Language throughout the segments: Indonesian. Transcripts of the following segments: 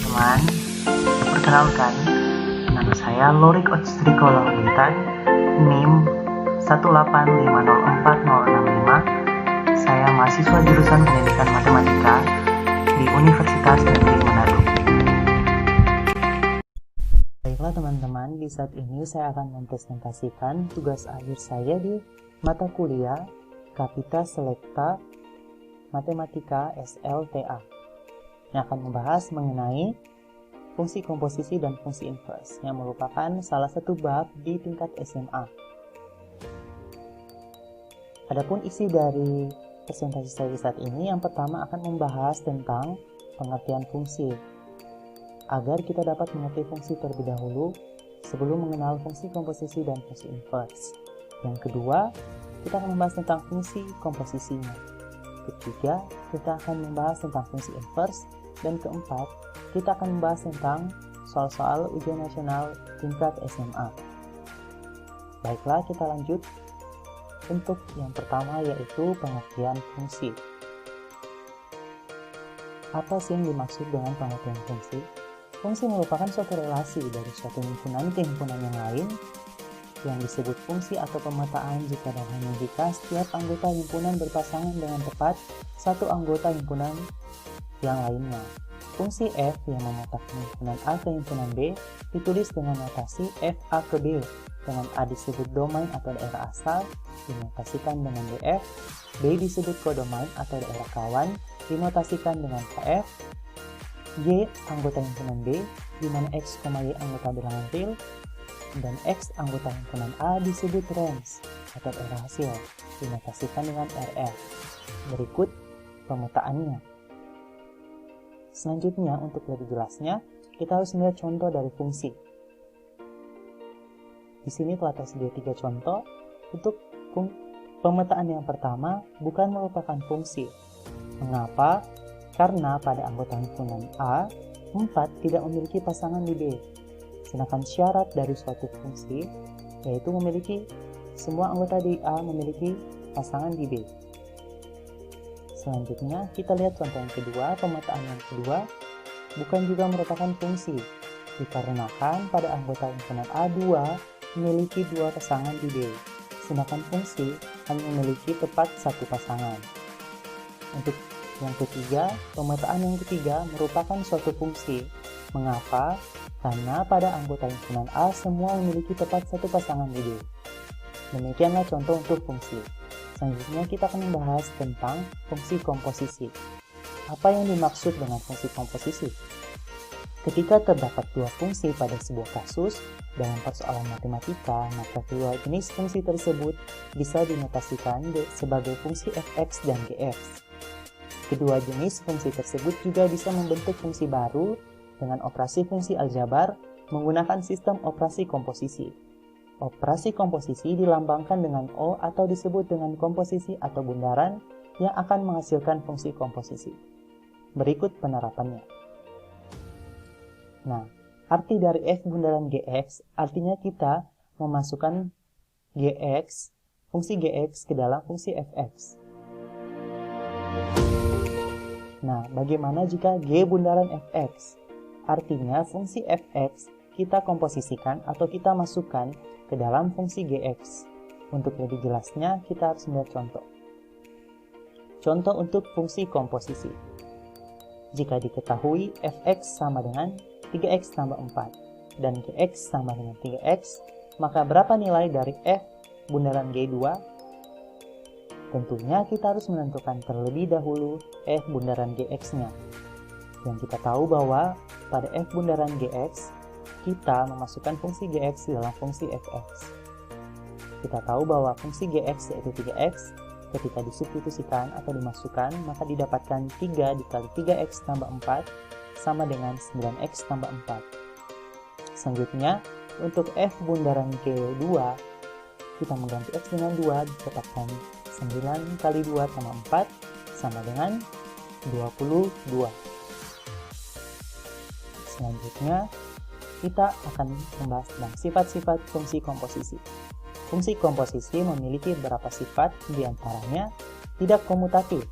teman-teman, perkenalkan, nama saya Lorik Otstriko Lohmintan, NIM 1850465. Saya mahasiswa jurusan Pendidikan Matematika di Universitas Negeri Manado. Baiklah teman-teman, di saat ini saya akan mempresentasikan tugas akhir saya di mata kuliah Kapita Selecta Matematika SLTA yang akan membahas mengenai fungsi komposisi dan fungsi inverse yang merupakan salah satu bab di tingkat SMA. Adapun isi dari presentasi saya saat ini, yang pertama akan membahas tentang pengertian fungsi agar kita dapat mengerti fungsi terlebih dahulu sebelum mengenal fungsi komposisi dan fungsi inverse. Yang kedua, kita akan membahas tentang fungsi komposisinya. Ketiga, kita akan membahas tentang fungsi inverse. Dan keempat, kita akan membahas tentang soal-soal ujian nasional tingkat SMA. Baiklah, kita lanjut. Untuk yang pertama yaitu pengertian fungsi. Apa sih yang dimaksud dengan pengertian fungsi? Fungsi merupakan suatu relasi dari suatu himpunan ke himpunan yang lain yang disebut fungsi atau pemetaan jika dan hanya jika setiap anggota himpunan berpasangan dengan tepat satu anggota himpunan yang lainnya. Fungsi f yang memetakan himpunan A ke himpunan B ditulis dengan notasi f A ke B, dengan A disebut domain atau daerah asal, dinotasikan dengan df, B disebut kodomain atau daerah kawan, dinotasikan dengan kf, y anggota himpunan B, di mana x, y anggota bilangan real, dan x anggota himpunan A disebut range atau daerah hasil, dinotasikan dengan rf. Berikut pemetaannya. Selanjutnya, untuk lebih jelasnya, kita harus melihat contoh dari fungsi. Di sini telah tersedia 3 contoh. Untuk pemetaan yang pertama bukan merupakan fungsi. Mengapa? Karena pada anggota himpunan A, 4 tidak memiliki pasangan di B. Sedangkan syarat dari suatu fungsi yaitu memiliki semua anggota di A memiliki pasangan di B. Selanjutnya, kita lihat contoh yang kedua. Pemetaan yang kedua bukan juga merupakan fungsi, dikarenakan pada anggota himpunan A2 memiliki 2 pasangan di B, sedangkan fungsi hanya memiliki tepat 1 pasangan. Untuk yang ketiga, pemetaan yang ketiga merupakan suatu fungsi. Mengapa? Karena pada anggota himpunan A semua memiliki tepat 1 pasangan di B. Demikianlah contoh untuk fungsi. Selanjutnya kita akan membahas tentang fungsi komposisi. Apa yang dimaksud dengan fungsi komposisi? Ketika terdapat 2 fungsi pada sebuah kasus dalam persoalan matematika, maka kedua jenis fungsi tersebut bisa dinotasikan sebagai fungsi fx dan gx. Kedua jenis fungsi tersebut juga bisa membentuk fungsi baru dengan operasi fungsi aljabar menggunakan sistem operasi komposisi. Operasi komposisi dilambangkan dengan O atau disebut dengan komposisi atau bundaran yang akan menghasilkan fungsi komposisi. Berikut penerapannya. Nah, arti dari f bundaran gx artinya kita memasukkan gx, fungsi gx ke dalam fungsi fx. Nah, bagaimana jika g bundaran fx? Artinya fungsi fx kita komposisikan atau kita masukkan ke dalam fungsi gx. Untuk lebih jelasnya, kita harus melihat contoh. Contoh untuk fungsi komposisi. Jika diketahui fx sama dengan 3x tambah 4 dan gx sama dengan 3x, maka berapa nilai dari f bundaran g2? Tentunya kita harus menentukan terlebih dahulu f bundaran gx-nya. Yang kita tahu bahwa pada f bundaran gx, kita memasukkan fungsi gx di dalam fungsi fx. Kita tahu bahwa fungsi gx yaitu 3x, ketika disubstitusikan atau dimasukkan, maka didapatkan 3 dikali 3x tambah 4 sama dengan 9x tambah 4. Selanjutnya, untuk f bundaran g2, kita mengganti x dengan 2, didapatkan 9 kali 2 tambah 4 sama dengan 22. Selanjutnya, kita akan membahas tentang sifat-sifat fungsi komposisi. Fungsi komposisi memiliki beberapa sifat, diantaranya tidak komutatif,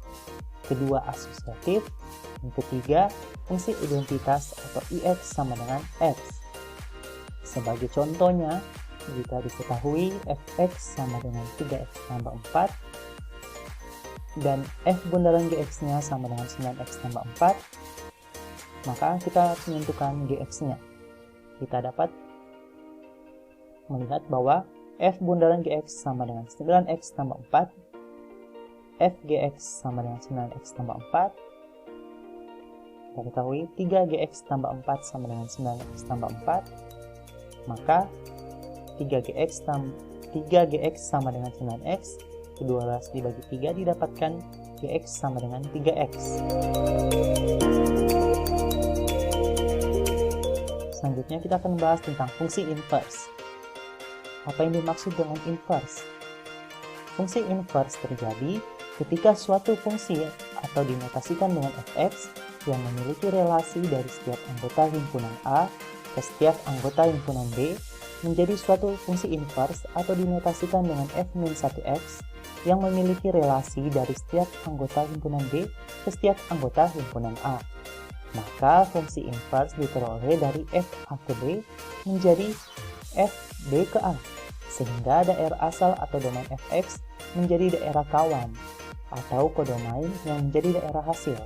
kedua asosiatif, Yang ketiga, fungsi identitas atau IX sama dengan X. Sebagai contohnya, jika diketahui fx sama dengan 3x tambah 4 dan f bundaran gx-nya sama dengan 9x tambah 4, maka kita harus menentukan gx-nya. Kita dapat melihat bahwa f bundaran gx sama dengan 9x tambah 4, f gx sama dengan 9x tambah 4, kita ketahui 3gx tambah 4 sama dengan 9x tambah 4, maka 3gx sama dengan 9x, 12 dibagi 3 didapatkan gx sama dengan 3x. Selanjutnya kita akan membahas tentang fungsi inverse. Apa yang dimaksud dengan inverse? Fungsi inverse terjadi ketika suatu fungsi atau dinotasikan dengan fx yang memiliki relasi dari setiap anggota himpunan A ke setiap anggota himpunan B menjadi suatu fungsi inverse atau dinotasikan dengan f-1x yang memiliki relasi dari setiap anggota himpunan B ke setiap anggota himpunan A. Maka fungsi inverse diperoleh dari f A ke B menjadi f B ke A, sehingga daerah asal atau domain fx menjadi daerah kawan atau kodomain yang menjadi daerah hasil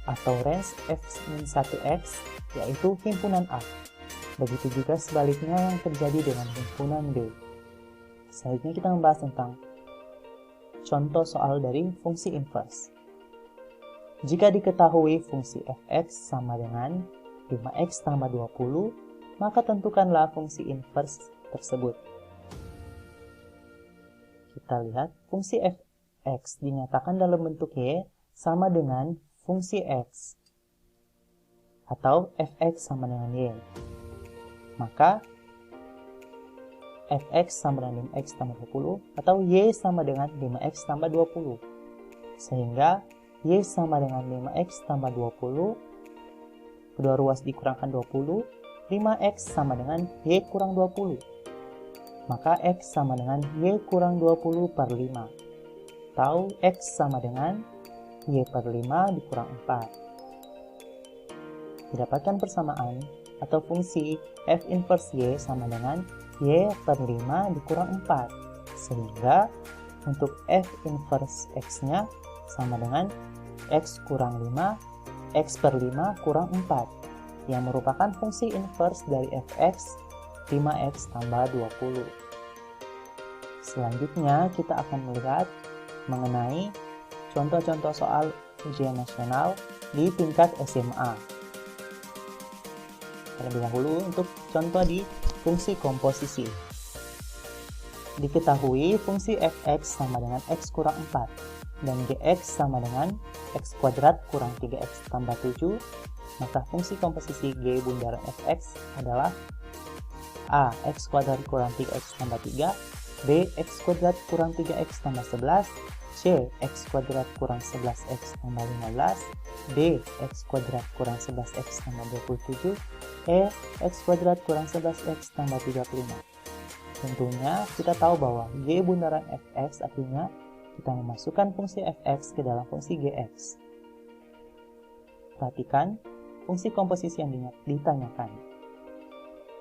atau range f-1x yaitu himpunan A. Begitu juga sebaliknya yang terjadi dengan himpunan B. Selanjutnya kita membahas tentang contoh soal dari fungsi inverse. Jika diketahui fungsi fx sama dengan 5x tambah 20, maka tentukanlah fungsi inverse tersebut. Kita lihat fungsi fx dinyatakan dalam bentuk y sama dengan fungsi x atau fx sama dengan y. Maka fx sama dengan 5x tambah 20 atau y sama dengan 5x tambah 20. Sehingga y sama dengan 5x tambah 20, kedua ruas dikurangkan 20, 5x sama dengan y kurang 20. Maka x sama dengan y kurang 20 per 5. Atau x sama dengan y per 5 dikurang 4. Didapatkan persamaan atau fungsi f inverse y sama dengan y per 5 dikurang 4. Sehingga untuk f inverse x-nya sama dengan x kurang 5, x per 5 kurang 4, yang merupakan fungsi inverse dari fx 5x tambah 20. Selanjutnya kita akan melihat mengenai contoh-contoh soal ujian nasional di tingkat SMA. Terlebih dahulu untuk contoh di fungsi komposisi. Diketahui fungsi fx sama dengan x kurang 4 dan gx sama dengan x kuadrat kurang 3x tambah 7, maka fungsi komposisi g bundaran fx adalah a. X kuadrat kurang 3x tambah 3, b. X kuadrat kurang 3x tambah 11, c. X kuadrat kurang 11x tambah 15, d. X kuadrat kurang 11x tambah 27, e. X kuadrat kurang 11x tambah 35. Tentunya kita tahu bahwa g bundaran fx artinya kita memasukkan fungsi fx ke dalam fungsi gx. Perhatikan fungsi komposisi yang ditanyakan.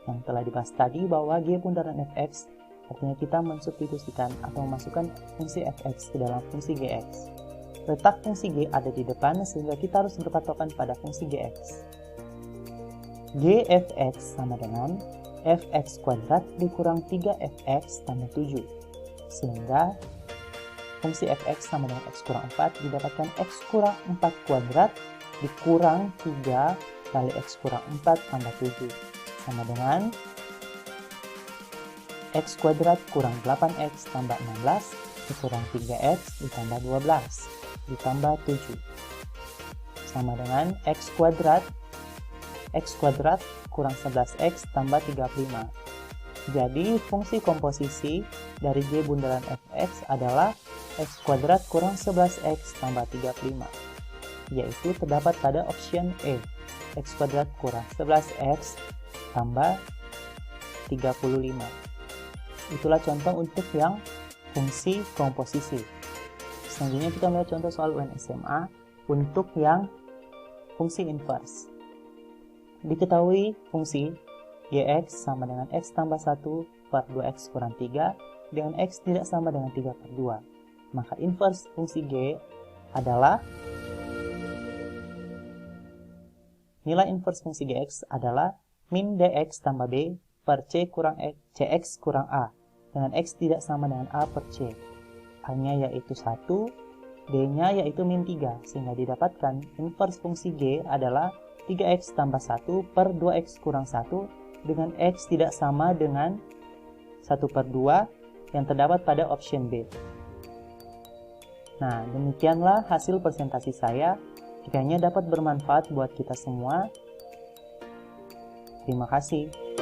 Yang telah dibahas tadi bahwa g bundaran fx artinya kita mensubstitusikan atau memasukkan fungsi fx ke dalam fungsi gx. Letak fungsi g ada di depan sehingga kita harus berpatokan pada fungsi gx. G fx sama dengan fx kuadrat dikurang 3fx tambah 7. Sehingga fungsi fx sama dengan x kurang 4 didapatkan x kurang 4 kuadrat dikurang 3 kali x kurang 4 tambah 7. Sama dengan x kuadrat kurang 8x tambah 16 dikurang 3x ditambah 12 ditambah 7. Sama dengan x kuadrat kurang 11x tambah 35. Jadi fungsi komposisi dari g bundaran fx adalah x kuadrat kurang 11x tambah 35, yaitu terdapat pada option E, x kuadrat kurang 11x tambah 35. Itulah contoh untuk yang fungsi komposisi. Selanjutnya kita melihat contoh soal UN SMA untuk yang fungsi inverse. Diketahui fungsi Gx sama dengan X tambah 1 per 2X kurang 3 dengan X tidak sama dengan 3 per 2. Maka inverse fungsi G adalah nilai inverse fungsi Gx adalah min dx tambah b per c kurang cx kurang a dengan X tidak sama dengan a per c. A-nya yaitu 1, D-nya yaitu min 3, sehingga didapatkan inverse fungsi G adalah 3X tambah 1 per 2X kurang 1 dengan X tidak sama dengan 1 per 2 yang terdapat pada option B. Nah, demikianlah hasil presentasi saya. Kiranya dapat bermanfaat buat kita semua. Terima kasih.